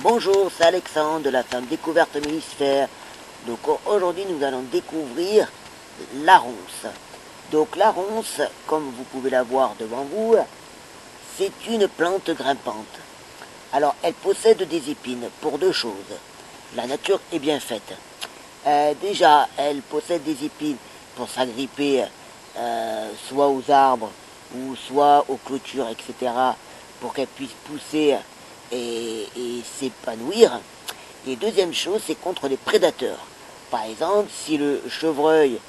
Bonjour, c'est Alexandre de la ferme Découverte Mélisphère. Donc aujourd'hui nous allons découvrir la ronce. Donc la ronce, comme vous pouvez la voir devant vous, c'est une plante grimpante. Alors elle possède des épines pour deux choses. La nature est bien faite. Déjà elle possède des épines pour s'agripper soit aux arbres ou soit aux clôtures, etc. pour qu'elle puisse pousser et s'épanouir. Et deuxième chose, c'est contre les prédateurs. Par exemple, si le chevreuil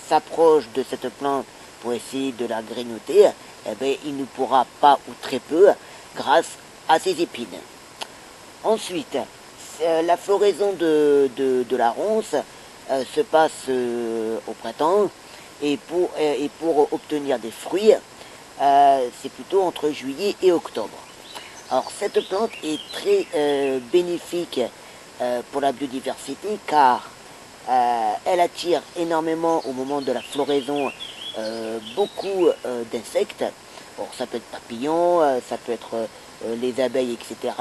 s'approche de cette plante pour essayer de la grignoter, eh bien, il ne pourra pas ou très peu grâce à ses épines. Ensuite, la floraison de la ronce se passe au printemps et pour obtenir des fruits, c'est plutôt entre juillet et octobre. Alors cette plante est très bénéfique pour la biodiversité car elle attire énormément au moment de la floraison beaucoup d'insectes. Bon, ça peut être papillons, ça peut être les abeilles, etc.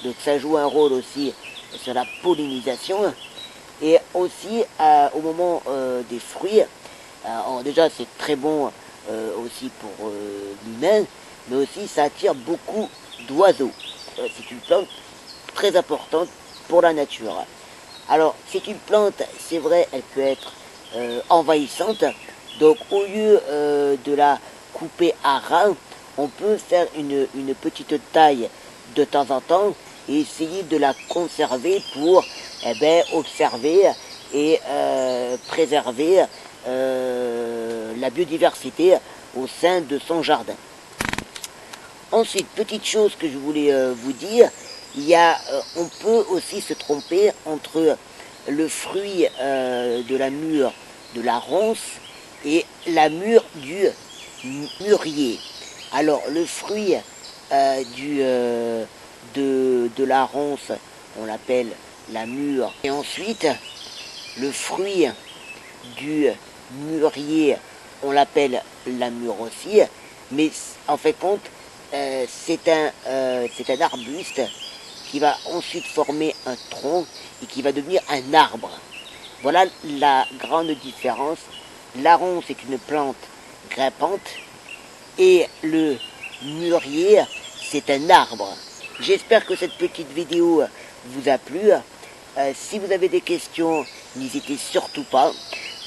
Donc ça joue un rôle aussi sur la pollinisation. Et aussi au moment des fruits, déjà c'est très bon aussi pour l'humain, mais aussi ça attire beaucoup d'oiseaux. C'est une plante très importante pour la nature. Alors c'est une plante, c'est vrai, elle peut être envahissante, donc au lieu de la couper à ras, on peut faire une petite taille de temps en temps et essayer de la conserver pour observer et préserver la biodiversité au sein de son jardin. Ensuite, petite chose que je voulais vous dire, on peut aussi se tromper entre le fruit de la mûre de la ronce et la mûre du mûrier. Alors, le fruit de la ronce, on l'appelle la mûre. Et ensuite, le fruit du mûrier, on l'appelle la mûre aussi. Mais en fait compte, c'est un arbuste qui va ensuite former un tronc et qui va devenir un arbre. Voilà la grande différence. La ronce est une plante grimpante et le mûrier, c'est un arbre. J'espère que cette petite vidéo vous a plu. Si vous avez des questions, n'hésitez surtout pas.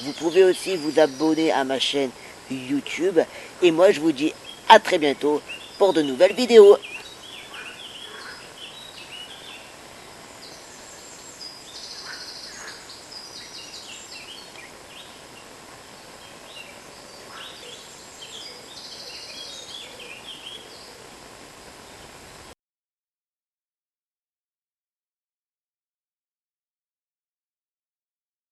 Vous pouvez aussi vous abonner à ma chaîne YouTube. Et moi, je vous dis à très bientôt pour de nouvelles vidéos.